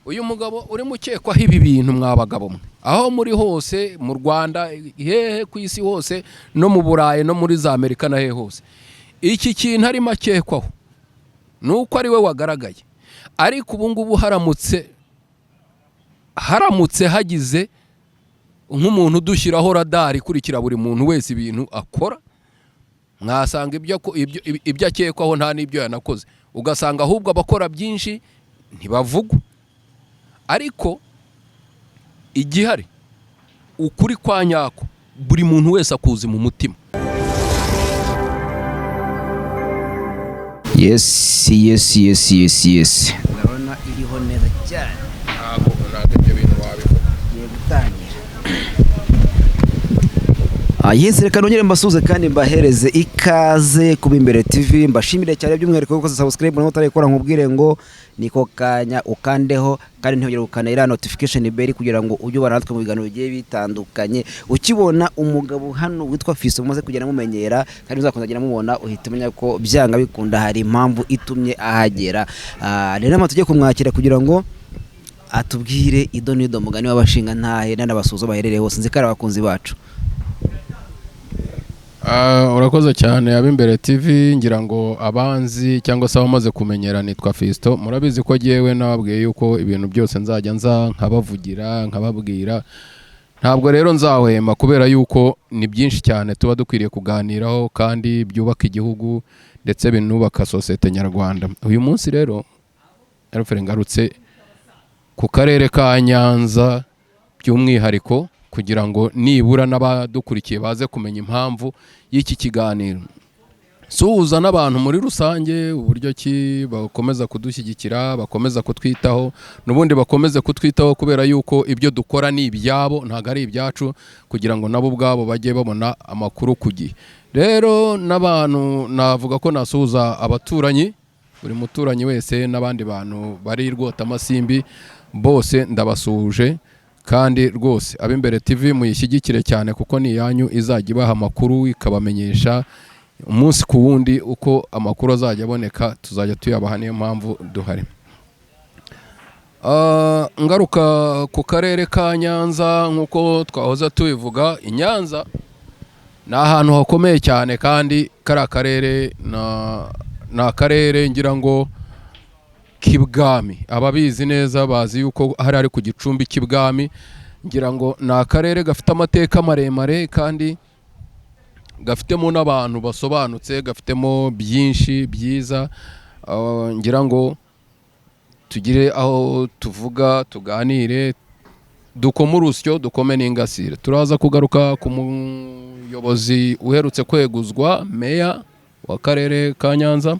uyu mugabo uri mukekwaho ibi bintu mwabagabo mwe aho muri hose mu Rwanda hehe ku isi hose no mu Burayi no muri za Amerika na hehe hose iki kintu ari makekwaho nuko ari we wagaragaye ariko ubu ngubu haramutse hagize nk'umuntu udushyiraho radari ikurikira buri muntu wese ibintu akora mwasanga ibyo akekwaho nta n'ibyo yanakoze ugasanga ahubwo abakora byinshi ntibavugwa ariko igihari ukuri kwa nyako buri muntu wese akuzi mu mutima. Yes. Urabona iriho neza cyane. Ntabwo ibyo bintu wabivuga. Niye gutangira. Yes, reka nongere mbasuze kandi mbahereze ikaze kuba Imbere TV. Mbashimire cyane by'umwihariko ko subscribe no utarayikora nkubwire ngo niko kanya ukandeho kandi ntihogere ukanayira notification bell kugira ngo ujye ubana natwe mu biganiro bigiye bitandukanye. Ukibona umugabo hano witwa Fiso mumaze kugera mumenyera kandi uzakondagira mubona uhita umenya ko byanga bikunda hari impamvu itumye ahagera. Rero amatujye kumwakira kugira ngo atubwire idonido mugani w'abashinga ntahe n'abasuzo baherereye hose nzikara abakunzi bacu. Urakoze cyane ab'Imbere TV ngira ngo abanzi cyangwa se abamaze kumenyera nitwa Fisto murabizi ko giyewe nababwiye yuko ibintu byose nzajya nkabavugira nkababwira ntabwo rero nzahwema kubera yuko ni byinshi cyane tuba dukwiriye kuganiraho kandi byubaka igihugu ndetse binubaka societe nyarwanda. Uyu munsi rero ngarutse ku karere ka Nyanza by'umwihariko kugira ngo nibura n'abadukurikiye baze kumenya impamvu y'iki kiganiro. Suhuza n'abantu muri rusange uburyo ki bakomeza kudushyigikira bakomeza kutwitaho n'ubundi bakomeze kutwitaho kubera yuko ibyo dukora ni ibyabo ntago ari ibyacu kugira ngo nabo ubwabo bajye babona amakuru ku gihe. Rero n'abantu navuga ko nasuhuza abaturanyi buri muturanyi wese n'abandi bantu bari Rwota Masimbi bose ndabasuhuje. Kandi rwose ab'Imbere TV muyishyigikire cyane kuko ni yanyu izajya ibaha amakuru ikabamenyesha umunsi ku wundi uko amakuru azajya aboneka tuzajya tuyabaha niyo mpamvu duhari. Ngaruka ku karere ka Nyanza nkuko twahoze tubivuga Inyanza ni ahantu hakomeye cyane kandi kari akarere na akarere ngira ngo k'ibwami ababizi neza bazi yuko hari ku Gicumbi k'ibwami ngira ngo ni akarere gafite amateka maremare kandi gafitemo n'abantu basobanutse gafitemo byinshi byiza. Ngira ngo tugire aho tuvuga tuganire dukome urusyo dukome n'ingasire. Turaza kugaruka ku muyobozi uherutse kweguzwa meya w'akarere ka Nyanza.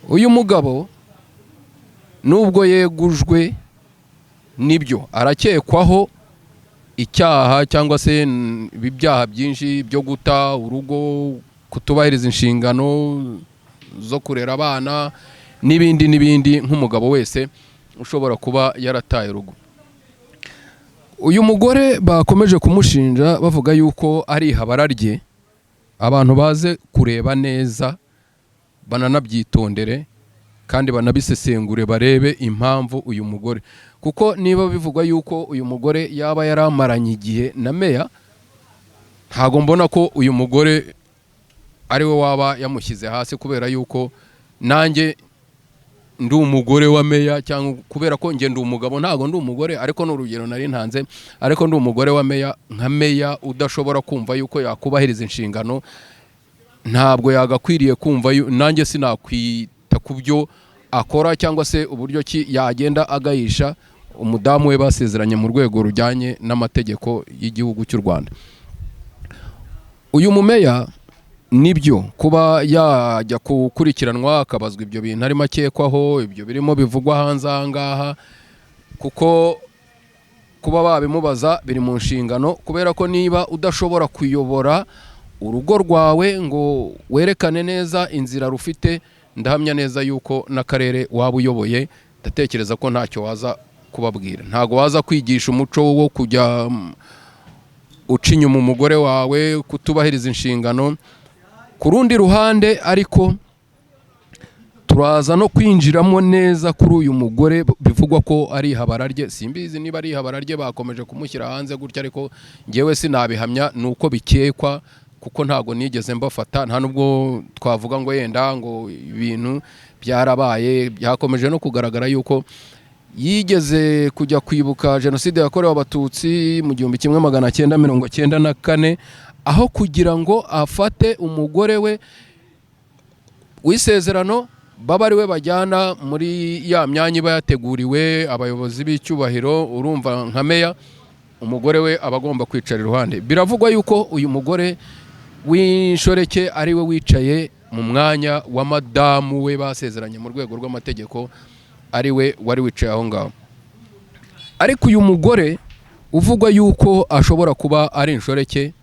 Uyu mugabo nubwo yegujwe nibyo arakekwaho icyaha cyangwa se ibyaha byinshi byo guta urugo kutubahiriza inshingano zo kurera abana n'ibindi nk'umugabo wese ushobora kuba yarataye urugo. Uyu mugore bakomeje kumushinja bavuga yuko ari ihabara rye abantu baze kureba neza bananabyitondere kandi banabisesengure barebe impamvu uyu mugore kuko niba bivugwa yuko uyu mugore yaba yaramaranye igihe na meya ntago mbona ko uyu mugore ari we waba yamushyize hasi kubera yuko nanjye ndi umugore wa meya cyangwa kubera ko nge ndi umugabo ntago ndi umugore ariko n'urugero nari ntanze ariko ndi umugore wa meya nka meya udashobora kumva yuko yakubahiriza inshingano ntabwo yagakwiriye kumva nanjye sinakwita kubyo akora cyangwa se uburyo ki yagenda agayisha umudamu we basezeranye mu rwego rujyanye n'amategeko y'igihugu cy'u Rwanda. Uyu mumeya nibyo kuba yajya gukurikiranwa akabazwa ibyo bintu ari makekwaho ibyo birimo bivugwa hanze ahangaha kuko kuba babimubaza biri mu nshingano kubera ko niba udashobora kuyobora urugo rwawe ngo werekane neza inzira rufite ndahamya neza yuko n'akarere waba uyoboye ndatekereza ko ntacyo waza kubabwira ntago waza kwigisha umuco wo kujya uca inyuma umugore wawe kutubahiriza inshingano. Ku rundi ruhande ariko turaza no kwinjiramo neza kuri uyu mugore bivugwa ko ari ihabara rye. Simbizi niba ari ihabara rye bakomeje kumushyira hanze gutya, ariko ngewe sinabihamya, nuko bikekwa kuko ntago nigeze mbafata, nta nubwo twavuga ngo yenda ngo ibintu byarabaye. Byakomeje no kugaragara yuko yigeze kujya kwibuka jenoside yakorewe abatutsi mu 1994, aho kugira ngo afate umugore we w'isezerano baba ari we bajyana muri ya myanya iba yateguriwe abayobozi b'icyubahiro. Urumva nka meya, umugore we aba agomba kwicara iruhande. Biravugwa yuko uyu mugore w'inshoreke ari we wicaye mu mwanya wa madamu we basezeranye mu rwego rw'amategeko, ari we wari wicaye aho ngaho. Ariko uyu mugore uvugwa yuko ashobora kuba ari inshoreke,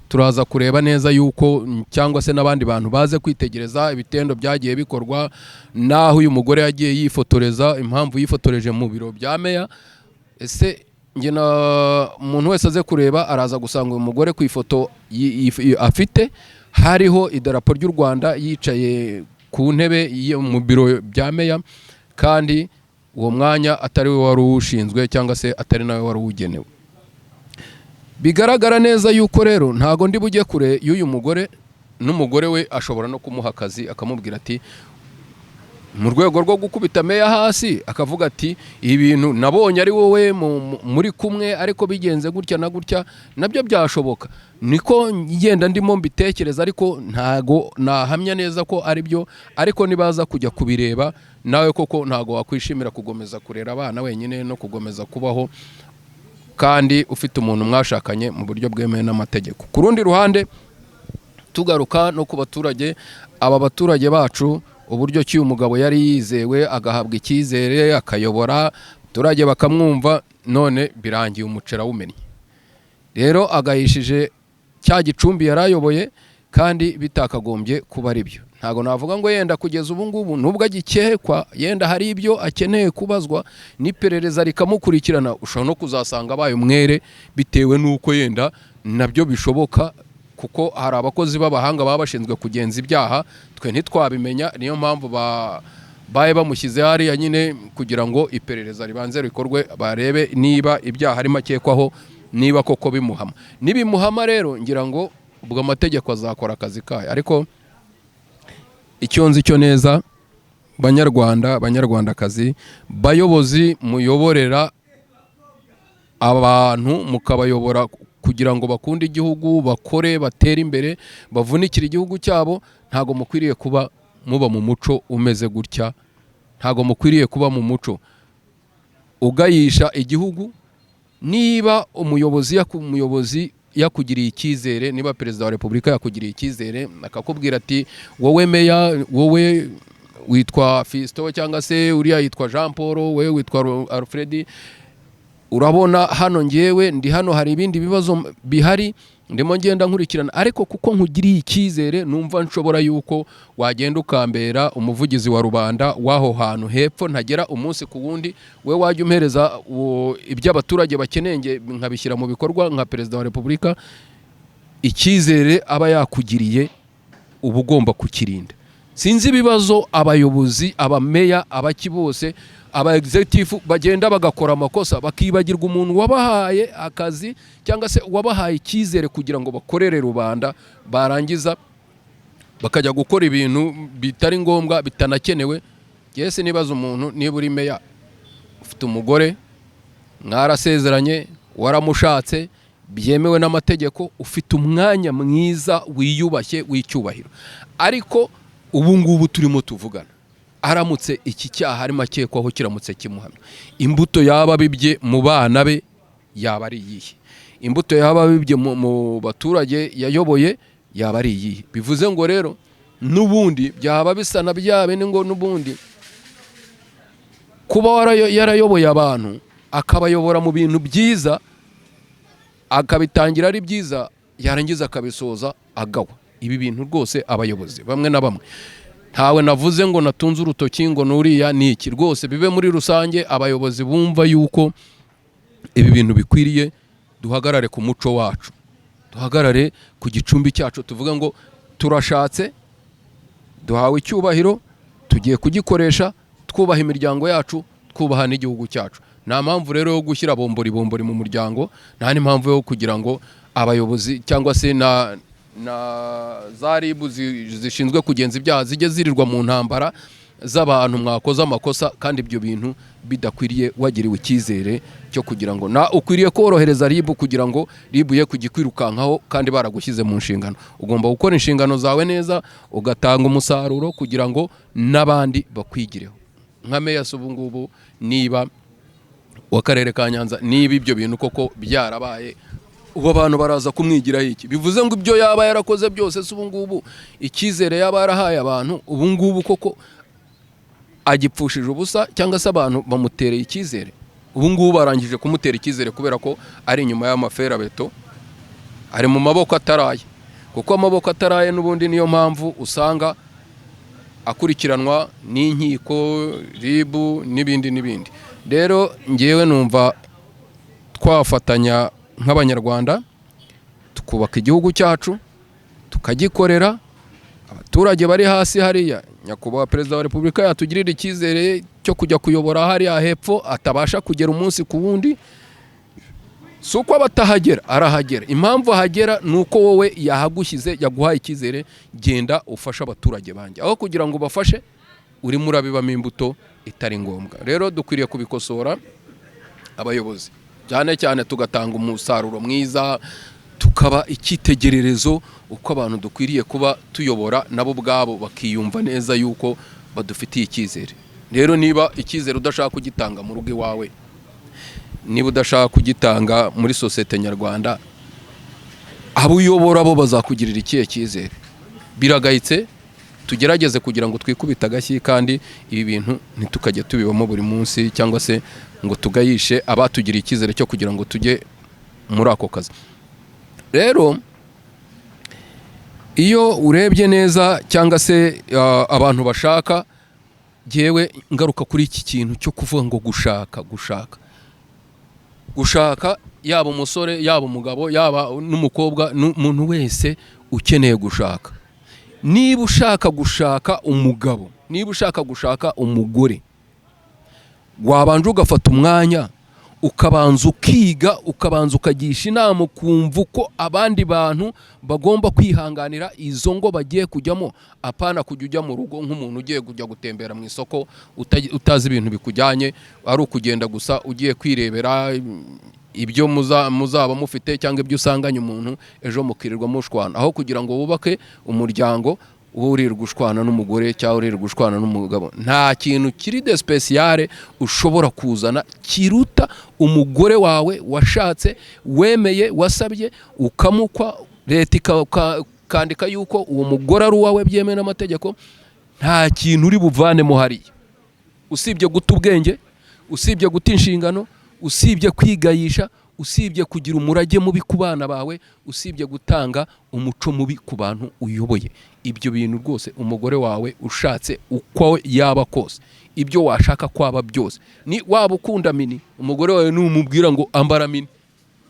turaza kureba neza yuko cyangwa se n'abandi bantu baze kwitegereza ibitendo byagiye bikorwa, naho uyu mugore yagiye yifotoreza, impamvu yifotoreje mu biro bya meya. Ese nge na umuntu wese aze kureba araza gusanga uyu mugore ku ifoto afite hariho idarapo ry'u Rwanda, yicaye ku ntebe mu biro bya meya, kandi uwo mwanya atari we wari ushinzwe cyangwa se atari nawe wari ugenewe. Bigaragara neza yuko rero ntago ndi bujye kure y'uyu mugore, n'umugore we ashobora no kumuha akazi akamubwira ati mu rwego rwo gukubita meya hasi, akavuga ati ibintu nabonye ari wowe muri kumwe ariko bigenze gutya na gutya, nabyo byashoboka. Niko ngenda ndimo mbitekereza, ariko ntago nahamya neza ko ari byo. Ariko nibaza kujya kubireba nawe koko ntago wakwishimira kugomeza kurera abana wenyine no kugomeza kubaho kandi ufite umuntu mwashakanye mu buryo bwemewe n'amategeko. Ku rundi ruhande tugaruka no ku baturage, aba baturage bacu uburyo ki umugabo yari yizewe agahabwa icyizere akayobora abaturage bakamwumva, none birangiye umucera wumennye. Rero agahishije cya gicumbi yarayoboye kandi bitakagombye kuba ari byo. Ntago navuga ngo yenda kugeza ubu ngubu nubwo agikekwa, yenda hari ibyo akeneye kubazwa n'iperereza rikamukurikirana, ushobora no kuzasanga abaye umwere bitewe n'uko yenda nabyo bishoboka, kuko hari abakozi b'abahanga baba bashinzwe kugenza ibyaha, twe ntitwabimenya. Niyo mpamvu baye bamushyize hariya nyine kugira ngo iperereza ribanze rikorwe, barebe niba ibyaha arimo akekwaho niba koko bimuhama. Nibimuhama rero ngira ngo ubwo amategeko azakora akazi kayo. Ariko icyo nzi cyo neza, banyarwandakazi, bayobozi muyoborera abantu, mukabayobora kugira ngo bakunde igihugu, bakore, batere imbere, bavunikire igihugu cyabo, ntago mukwiriye kuba muba mu muco umeze gutya. Ntago mukwiriye kuba mu muco ugayisha igihugu. Niba umuyobozi yakugiriye icyizere, niba perezida wa repubulika yakugiriye icyizere akakubwira ati wowe meya, wowe witwa Fisto cyangwa se uriya yitwa Jean Paul, wowe witwa Alfred, urabona hano ngewe ndi hano, hari ibindi bibazo bihari ndimo ngenda nkurikirana, ariko kuko nkugiriye icyizere numva nshobora yuko wagenda ukambera umuvugizi wa rubanda waho hantu hepfo, ntagera umunsi ku wundi we wajya umpereza ibyo abaturage bakeneye nkabishyira mu bikorwa nka perezida wa repubulika. Icyizere aba yakugiriye uba ugomba kukirinda. Sinzi ibibazo abayobozi, abameya, abaki bose, aba executive bagenda bagakora amakosa, bakibagirwa umuntu wabahaye akazi cyangwa se wabahaye icyizere kugira ngo bakorere rubanda, barangiza bakajya gukora ibintu bitari ngombwa, bitanakenewe. Yese nibaza umuntu, niba uri meya ufite umugore mwarasezeranye, waramushatse byemewe n'amategeko, ufite umwanya mwiza wiyubashye w'icyubahiro, ariko ubu ngubu turimo tuvugana aramutse iki cyaha arimo akekwaho kiramutse kimuhamya, imbuto yaba bibye mu bana be yaba ari iyihe? Imbuto yaba bibye mu baturage yayoboye yaba ari iyihe? Bivuze ngo rero n'ubundi byaba bisana byabe ni ngo n'ubundi kuba yarayoboye abantu akabayobora mu bintu byiza, akabitangira ari byiza, yarangiza akabisoza agawa. Ibi bintu rwose abayobozi bamwe na bamwe, ntawe navuze ngo natunze urutoki ngo nuriya niki, rwose bibe muri rusange abayobozi bumva yuko ibi bintu bikwiriye. Duhagarare ku muco wacu, duhagarare ku gicumbi cyacu, tuvuga ngo turashatse, duhawe icyubahiro, tugiye kugikoresha twubaha imiryango yacu, twubaha n'igihugu cyacu. Nta mpamvu rero yo gushyira bombori mu muryango, nta n'impamvu yo kugira ngo abayobozi cyangwa se na za ribu zishinzwe kugenza ibyaha zijye zirirwa mu ntambara z'abantu mwakoze amakosa, kandi ibyo bintu bidakwiriye. Wagiriwe icyizere cyo kugira ngo ukwiriye korohereza ribu kugira ngo ribu ye kugikwirukankaho, kandi baragushyize mu nshingano. Ugomba gukora inshingano zawe neza, ugatanga umusaruro kugira ngo n'abandi bakwigireho. Nka meya ubu ngubu niba w'akarere ka Nyanza, niba ibyo bintu koko byarabaye, ubu abantu baraza kumwigiraho iki? Bivuze ngo ibyo yaba yarakoze byose ubu ngubu icyizere yaba yarahaye abantu ubu ngubu koko agipfushije ubusa, cyangwa se abantu bamutereye icyizere? Ubu ngubu barangije kumutera icyizere kubera ko ari inyuma y'amaferabeto, ari mu maboko ataraye. Kuko amaboko ataraye n'ubundi niyo mpamvu usanga akurikiranwa n'inkiko, ribu n'ibindi. Rero ngewe numva twafatanya nk'abanyarwanda tukubaka igihugu cyacu, tukagikorera. Abaturage bari hasi hariya, nyakubahwa perezida wa repubulika yatugirira icyizere cyo kujya kuyobora hariya hepfo, atabasha kugera umunsi ku wundi. Si uko abatahagera, arahagera. Impamvu ahagera ni uko wowe yahagushyize, yaguhaye icyizere, genda ufasha abaturage banjye, aho kugira ngo bafashe urimo urabibamo imbuto itari ngombwa. Rero dukwiriye kubikosora abayobozi, cyane cyane tugatanga umusaruro mwiza, tukaba icyitegererezo uko abantu dukwiriye kuba tuyobora, nabo ubwabo bakiyumva neza yuko badufitiye icyizere. Rero niba icyizere udashaka kugitanga mu rugo iwawe, niba udashaka kugitanga muri sosiyete nyarwanda, abo uyobora bo bazakugirira ikihe cyizere? Biragayitse. Tugerageze kugira ngo twikubite agashyi, kandi ibi bintu ntitukajya tubibamo buri munsi, cyangwa se ngo tugayishe abatugiriye icyizere cyo kugira ngo tujye muri ako kazi. Rero iyo urebye neza, cyangwa se abantu bashaka, jyewe ngaruka kuri iki kintu cyo kuvuga ngo gushaka, yaba umusore, yaba umugabo, yaba n'umukobwa, n'umuntu wese ukeneye gushaka. Niba ushaka gushaka umugabo, niba ushaka gushaka umugore, wabanje ugafata umwanya ukabanza ukiga, ukabanza ukagisha inama, ukumva uko abandi bantu bagomba kwihanganira izo ngo bagiye kujyamo. Apana kujya ujya mu rugo nk'umuntu ugiye kujya gutembera mu isoko utazi ibintu bikujyanye, ari ukugenda gusa ugiye kwirebera ibyo muzaba mufite, cyangwa ibyo usanganye umuntu ejo mukirirwa mushwana, aho kugira ngo wubake umuryango urirwa ushwana n'umugore cyangwa urirwa ushwana n'umugabo. Nta kintu kiri de speciale ushobora kuzana kiruta umugore wawe washatse, wemeye, wasabye, ukamukwa, leta ikandika yuko uwo mugore ari uwawe byemewe n'amategeko. Nta kintu uri buvanemo hariya, usibye guta ubwenge, usibye guta inshingano, usibye kwigayisha, usibye kugira umurage mubi ku bana bawe, usibye gutanga umuco mubi ku bantu uyoboye. Ibyo bintu rwose umugore wawe ushatse uko yaba kose, ibyo washaka kwaba byose, ni waba ukunda mini, umugore wawe numubwira ngo ambara mini,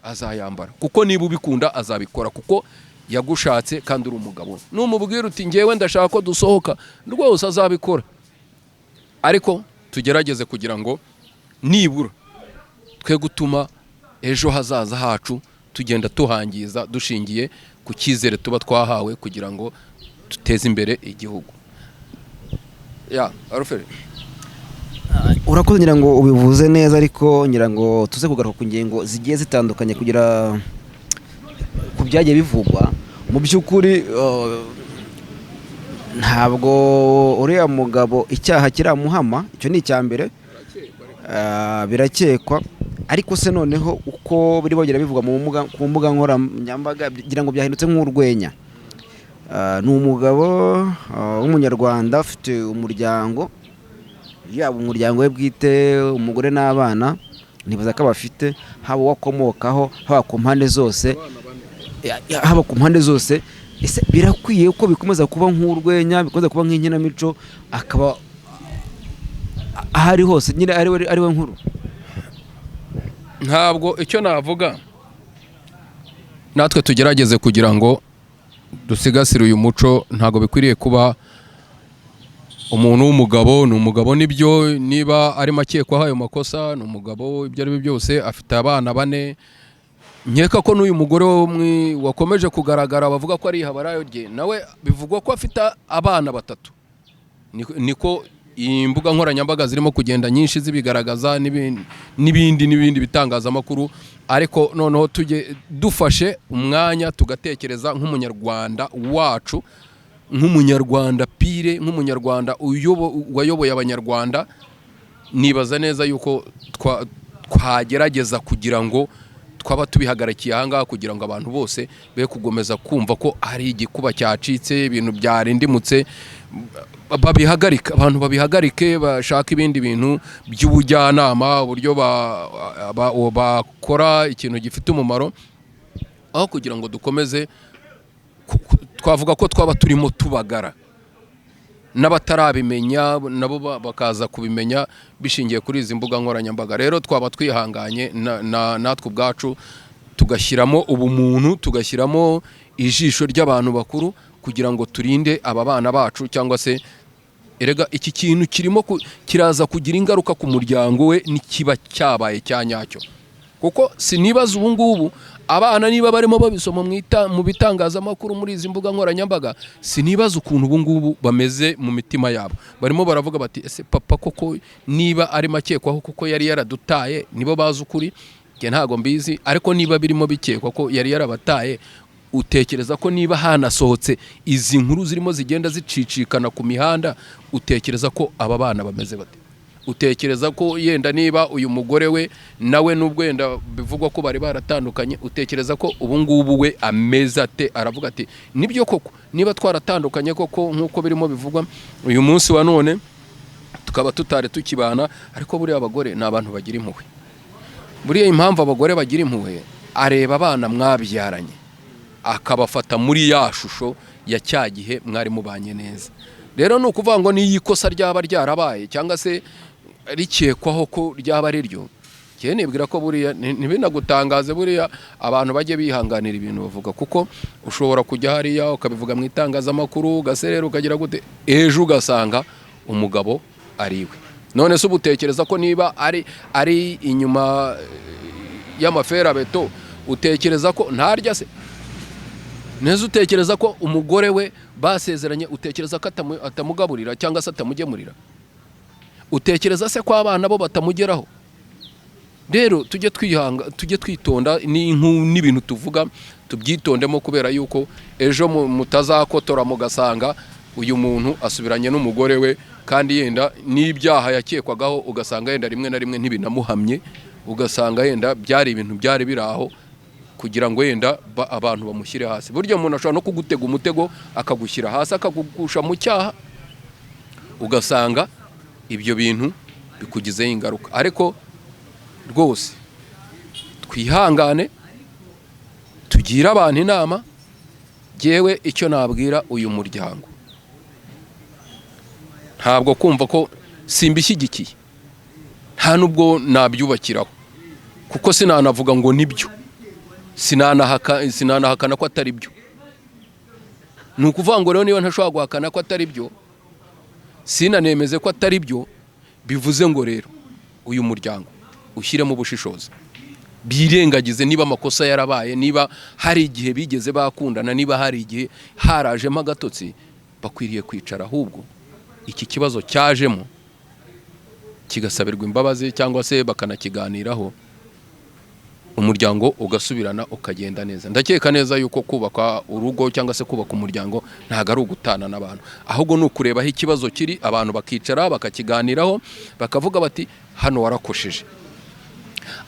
azayambara, kuko niba ubikunda azabikora, kuko yagushatse kandi uri umugabo. Numubwira uti ngewe ndashaka ko dusohoka, rwose azabikora. Ariko tugerageze kugira ngo nibura twe gutuma ejo hazaza hacu tugenda tuhangiza dushingiye ku cyizere tuba twahawe, kugira ngo duteze imbere igihugu. Alfred, urakoze, ngira ngo ubivuze neza, ariko ngira ngo tuze kugaruka ku ngingo zigiye zitandukanye kugira ku byagiye bivugwa. Mu by'ukuri ntabwo uriya mugabo icyaha kiramuhama, icyo ni icya mbere. Birakekwa, ariko se noneho uko biri bogera bivugwa ku mbuga nkoranyambaga, ngira ngo byahindutse nk'urwenya. Ni umugabo w'umunyarwanda ufite umuryango, yaba umuryango we bwite, umugore n'abana, nibaza ko abafite, haba uwakomokaho, haba ku mpande zose. Ese birakwiye ko bikomeza kuba nk'urwenya, bikomeza kuba nk'inkinamico, akaba ahari hose nyine ari we nkuru? Ntabwo icyo navuga, natwe tugerageze kugira ngo dusigasire uyu muco. Ntabwo bikwiriye kuba umuntu w'umugabo ni umugabo nibyo, niba arimo akekwaho ayo makosa ni umugabo, ibyo ari byo byose afite abana 4. Nkeka ko n'uyu mugore wakomeje kugaragara bavuga ko ari ihabarayo rye nawe bivugwa ko afite abana 3. Niko imbuga nkoranyambaga zirimo kugenda nyinshi zibigaragaza n'ibindi bitangazamakuru. Ariko noneho tujye dufashe umwanya tugatekereza nk'umunyarwanda wacu, nk'umunyarwanda pire, nk'umunyarwanda wayoboye abanyarwanda, nibaza neza yuko twagerageza kugira ngo twaba tubihagarikiye ahangaha kugira ngo abantu bose be kugomeza kumva ko ari igikuba cyacitse, ibintu byarindimutse, abantu babihagarike, bashaka ibindi bintu by'ubujyanama, uburyo bakora ikintu gifite umumaro, aho kugira ngo dukomeze twavuga ko twaba turimo tubagara, n'abatarabimenya nabo bakaza kubimenya bishingiye kuri izi mbuga nkoranyambaga. Rero twaba twihanganye natwe ubwacu tugashyiramo ubumuntu, tugashyiramo ijisho ry'abantu bakuru kugira ngo turinde aba bana bacu, cyangwa se erega iki kintu kiraza kugira ingaruka ku muryango we nikiba cyabaye cyanyacyo. Kuko sinibaza ubu ngubu abana niba barimo babisoma mu bitangazamakuru muri izi mbuga nkoranyambaga, sinibaza ukuntu ubu ngubu bameze mu mitima yabo. Barimo baravuga bati ese papa koko niba ari makekwaho kuko yari yaradutaye, nibo bazi ukuri, nge ntago mbizi, ariko niba birimo bikekwa ko yari yarabataye, utekereza ko niba hanasohotse izi nkuru zirimo zigenda zicicikana ku mihanda, utekereza ko aba bana bameze bate? Utekereza ko yenda niba uyu mugore we nawe nubwo yenda bivugwa ko bari baratandukanye, utekereza ko ubu ngubu we ameze ate? Aravuga ati nibyo koko niba twaratandukanye koko nkuko birimo bivugwa uyu munsi wa none tukaba tutare tukibana, ariko buriya abagore ni abantu bagira impuhwe. Buriya impamvu abagore bagira impuhwe, areba abana mwabyaranye akabafata muri ya shusho ya cya gihe mwari mubanye neza. Rero ni ukuvuga ngo niyo ikosa ryaba ryarabaye cyangwa se rikekwaho ko ryaba ari ryo, cyane nibwira ko buriya ntibinagutangaze, buriya abantu bajye bihanganira ibintu bavuga, kuko ushobora kujya hariya ukabivuga mu itangazamakuru ugaserera ukagira gute, ejo ugasanga umugabo ariwe. None se ubutekereza ko niba ari inyuma y'amafera beto, utekereza ko ntarya se? Neza utekereza ko umugore we basezeranye, utekereza ko atamugaburira cyangwa se atamugemurira? Utekereza se ko abana bo batamugeraho? Rero tujye twitonda n'ibintu tuvuga, tubyitondemo, kubera yuko ejo mutazakotora mugasanga uyu muntu asubiranye n'umugore we, kandi yenda n'ibyaha yakekwagaho ugasanga yenda rimwe na rimwe ntibinamuhamye, ugasanga yenda byari ibintu byari biraho kugira ngo yenda abantu bamushyire hasi. Burya umuntu ashobora no kugutega umutego akagushyira hasi akagugusha mu cyaha, ugasanga ibyo bintu bikugizeho ingaruka. Ariko rwose twihangane, tugira abantu inama. Jewe icyo nabwira uyu muryango, ntabwo kumva ko simbishyigikiye, nta nubwo nabyubakiraho, kuko sinanavuga ngo nibyo, sinanahakana ko atari byo. Ni ukuvuga ngo rero niba ntashobora guhakana ko atari byo, sinanemeze ko atari byo, bivuze ngo rero uyu muryango ushyiremo ubushishozi, birengagize niba amakosa yarabaye, niba hari igihe bigeze bakundana, niba hari igihe harajemo agatotsi, bakwiriye kwicara ahubwo iki kibazo cyajemo kigasabirwa imbabazi, cyangwa se bakanakiganiraho, umuryango ugasubirana ukagenda neza. Ndakeka neza yuko kubaka urugo cyangwa se kubaka umuryango ntago ari ugutana n'abantu, ahubwo ni ukurebaho ikibazo kiri, abantu bakicara bakakiganiraho, bakavuga bati hano warakosheje,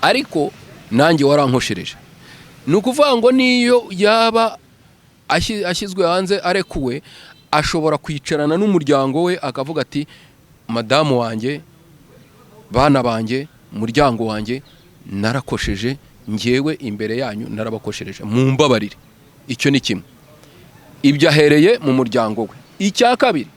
ariko nanjye warankoshereje. Ni ukuvuga ngo niyo yaba ashyizwe hanze arekuwe, ashobora kwicarana n'umuryango we akavuga ati madamu wanjye, bana banjye, umuryango wanjye, narakosheje, njyewe imbere yanyu narabakoshereje, mumbabarire. Icyo ni kimwe, ibyo ahereye mu muryango we. Icya kabiri,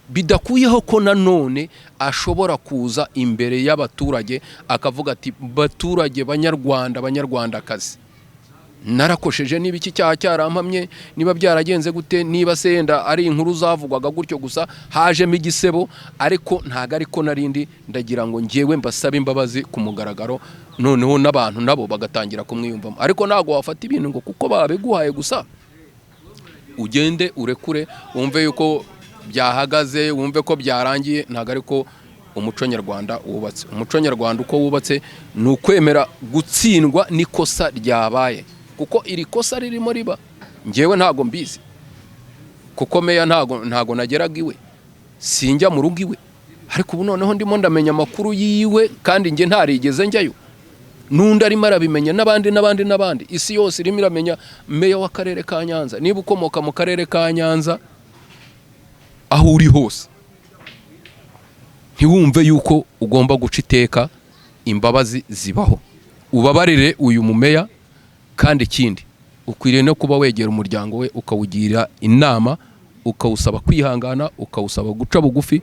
bidakuyeho ko nanone ashobora kuza imbere y'abaturage akavuga ati baturage, banyarwanda, banyarwandakazi, narakosheje niba iki cyaha cyarampamye, niba byaragenze gute, niba senda ari inkuru zavugwaga gutyo gusa hajemo igisebo, ariko ntago ariko narindi. Ndagira ngo ngewe mbasaba imbabazi ku mugaragaro, noneho n'abantu nabo bagatangira kumwiyumvamo. Ariko ntago wafata ibintu ngo kuko babiguhaye gusa ugende urekure wumve yuko byahagaze, wumve ko byarangiye. Ntago ariko umuco nyarwanda wubatse. Umuco nyarwanda uko wubatse ni ukwemera gutsindwa n'ikosa ryabaye, kuko iri kosa ririmo riba ngewe ntago mbizi, kuko meya ntago nageraga iwe, sinjya mu rugo iwe, ariko ubu noneho ndimo ndamenya amakuru yiwe kandi nge ntarigeze njyayo. Nundi arimo arabimenya, n'abandi. Isi yose irimo iramenya meya w'akarere ka Nyanza. Niba ukomoka mu karere ka Nyanza aho uri hose, ntiwumve yuko ugomba guca iteka, imbabazi zibaho. Ubabarire uyu mumeya, kandi ikindi ukwiriye no kuba wegera umuryango we ukawugira inama, ukawusaba kwihangana, ukawusaba guca bugufi,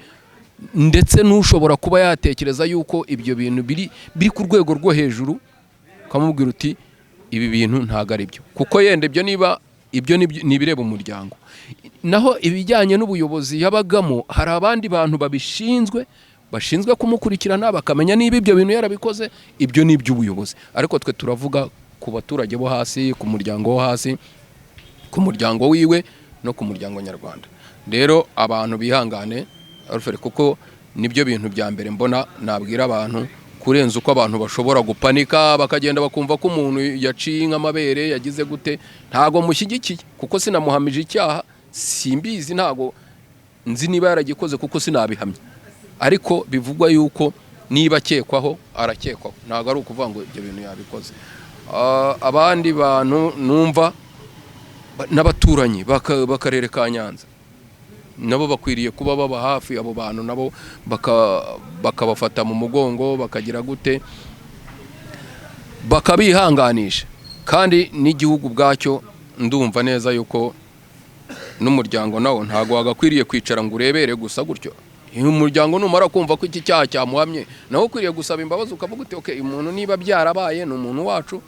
ndetse n'ushobora kuba yatekereza yuko ibyo bintu biri ku rwego rwo hejuru, ukamubwira uti ibi bintu ntago ari byo, kuko yenda ibyo nibireba umuryango. Naho ibijyanye n'ubuyobozi yabagamo, hari abandi bantu bashinzwe kumukurikirana, bakamenya niba ibyo bintu yarabikoze. Ibyo ni iby'ubuyobozi, ariko twe turavuga ku baturage bo hasi, ku muryango wo hasi, ku muryango wiwe no ku muryango nyarwanda. Rero abantu bihangane Alfred, kuko nibyo bintu bya mbere mbona nabwira abantu, kurenza uko abantu bashobora gupanika bakagenda bakumva ko umuntu yaciye nk'amabere yagize gute. Ntago mushyigikiye, kuko sinamuhamije icyaha, simbizi, ntago nzi niba yaragikoze kuko sinabihamye, ariko bivugwa yuko niba akekwaho arakekwaho, ntago ari ukuvuga ngo ibyo bintu yabikoze. Abandi bantu numva n'abaturanyi b'akarere ka Nyanza nabo bakwiriye kuba baba hafi, abo bantu nabo bakabafata mu mugongo, bakagira gute, bakabihanganisha. Kandi n'igihugu bwacyo ndumva neza yuko n'umuryango nawo ntago wagakwiriye kwicara ngo urebere gusa gutyo. Umuryango numara kumva ko iki cyaha cyamuhamye, nawo ukwiriye gusaba imbabazi, ukavuga uti okay, umuntu niba byarabaye ni umuntu wacu.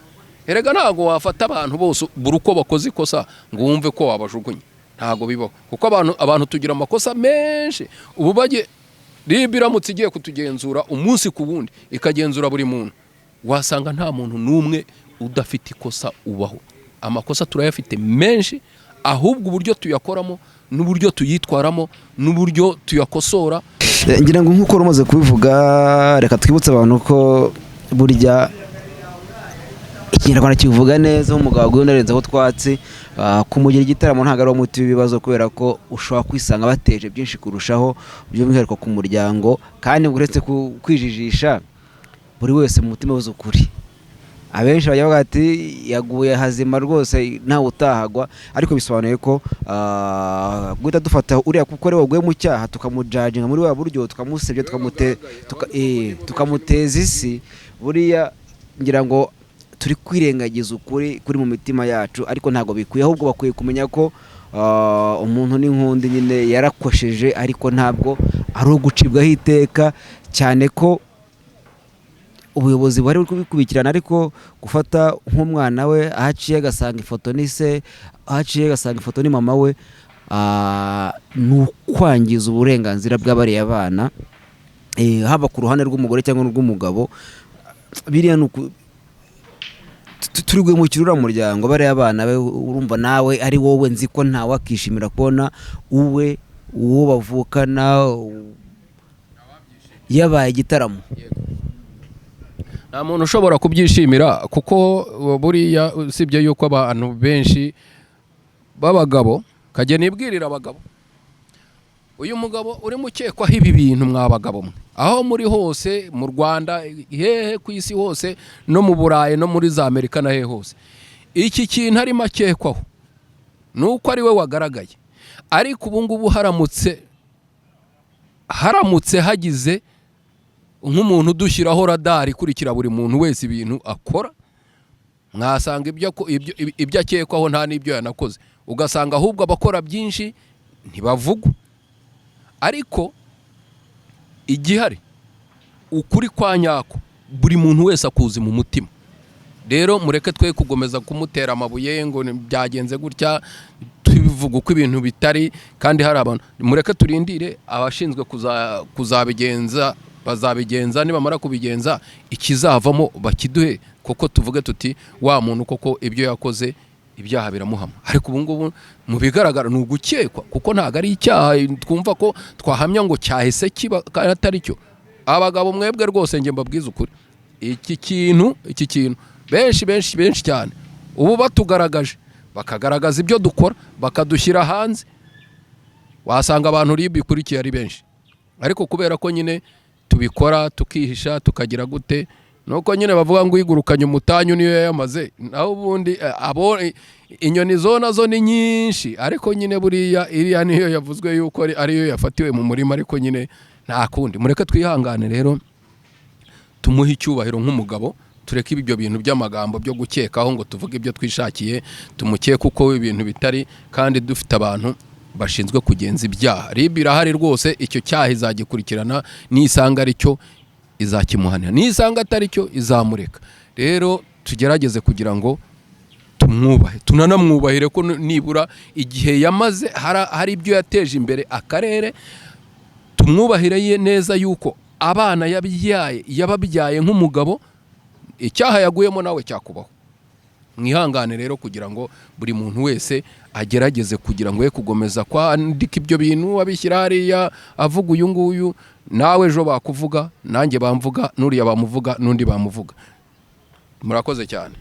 Erega ntago wafata abantu bose buri uko bakoze ikosa ngo wumve ko wabajugunye, ntago bibaho, kuko abantu tugira amakosa menshi. Ubu baje ribiramutse igiye kutugenzura umunsi ku wundi, ikagenzura buri muntu, wasanga nta muntu numwe udafite ikosa ubaho. Amakosa turayafite menshi, ahubwo uburyo tuyakoramo n'uburyo tuyitwaramo n'uburyo tuyakosora. Ngira ngo nk'uko rumaze kubivuga, reka twibutse abantu ko burya Ikinyarwanda kivuga neza, umugabo gwendarenza aho twatsi, kumugira igitaramo ntago ari umuti w'ibibazo, kubera ko ushobora kwisanga bateje byinshi kurushaho, by'umwihariko ku muryango. Kandi uretse kwijijisha, buri wese mu mutima wose ukuri. Abenshi bajya bavuga ati yaguye hazima rwose ntawe utahagwa, ariko bisobanuye ko guhita dufata uriya kuko ari waguye mu cyaha tukamujajinga muri wa buryo, tukamusebya, tukamuteza isi, buriya ngira ngo turi kwirengagiza ukuri kuri mu mitima yacu. Ariko ntago bikwiye, ahubwo bakwiye kumenya ko umuntu n'inkundi nyine yarakosheje, ariko ntabwo ari ugucibwaho iteka, cyane ko ubuyobozi bari kubikubikirana. Ariko gufata nk'umwana we ahaciye agasanga ifoto ni se, ahaciye agasanga ifoto ni mama we, ni ukwangiza uburenganzira bw'abariya bana, haba ku ruhande rw'umugore cyangwa rw'umugabo. Biriya turi guhemukira uriya muryango, bariya abana be. Urumva nawe ari wowe, nzi ko ntawe akishimira kubona uwo bavukana yabaye igitaramo. Nta muntu ushobora kubyishimira, kuko buriya usibye yuko abantu benshi b'abagabo, kajya nibwirira abagabo, uyu mugabo uri mukekwaho ibi bintu, mwabagabo mwe aho muri hose mu Rwanda, hehe ku isi hose, no mu Burayi no muri za Amerika na hehe hose, iki kintu arimo akekwaho nuko ari we wagaragaye. Ariko ubu ngubu haramutse hagize nk'umuntu dushyiraho radari ikurikira buri muntu wese ibintu akora, mwasanga ibyo akekwaho nta n'ibyo yanakoze, ugasanga ahubwo abakora byinshi ntibavugwa. Ariko igihari ukuri kwa nyako, buri muntu wese akuzi mu mutima, rero mureke twe kugomeza kumutera amabuye ngo byagenze gutya tubivuga uko ibintu bitari kandi hari abantu mureke turindire abashinzwe kuzabigenza bazabigenza nibamara kubigenza ikizavamo bakiduhe koko tuvuge tuti wa muntu koko ibyo yakoze ibyaha biramuhama ariko ubu ngubu mu bigaragara ni ugukekwa kuko ntago ari icyaha twumva ko twahamya ngo cyahise kiba kandi atari cyo abagabo mwebwe rwose nge mbabwiza ukuri iki kintu benshi cyane ubu batugaragaje bakagaragaza ibyo dukora bakadushyira hanze wasanga abantu ribikurikiye ari benshi ariko kubera ko nyine tubikora tukihisha tukagira gute nuko nyine bavuga ngo igurukanye umutanyu niyo yamaze naho ubundi inyoni zo ni nyinshi ariko nyine buriya iriya niyo yavuzwe yuko ariyo yafatiwe mu murima ariko nyine nta kundi mureke twihangane rero tumuhe icyubahiro nk'umugabo tureke ibyo bintu by'amagambo byo gukekaho ngo tuvuge ibyo twishakiye tumukeke uko ibintu bitari kandi dufite abantu bashinzwe kugenza ibyaha ribi irahari rwose icyo cyaha izagikurikirana nisanga ari cyo izakimuhanira nisanga atari cyo izamureka rero tugerageze kugira ngo tumwubahe tunanamwubahire ko nibura igihe yamaze hari ibyo yateje imbere akarere tumwubahire neza yuko abana yababyaye nk'umugabo icyaha yaguyemo nawe cyakubaho mwihangane rero kugira ngo buri muntu wese agerageze kugira ngo ye kugomeza kwandika ibyo bintu abishyira hariya avuga uyu nguyu nawe ejo bakuvuga nanjye bamvuga n'uriya bamuvuga n'undi bamuvuga murakoze cyane.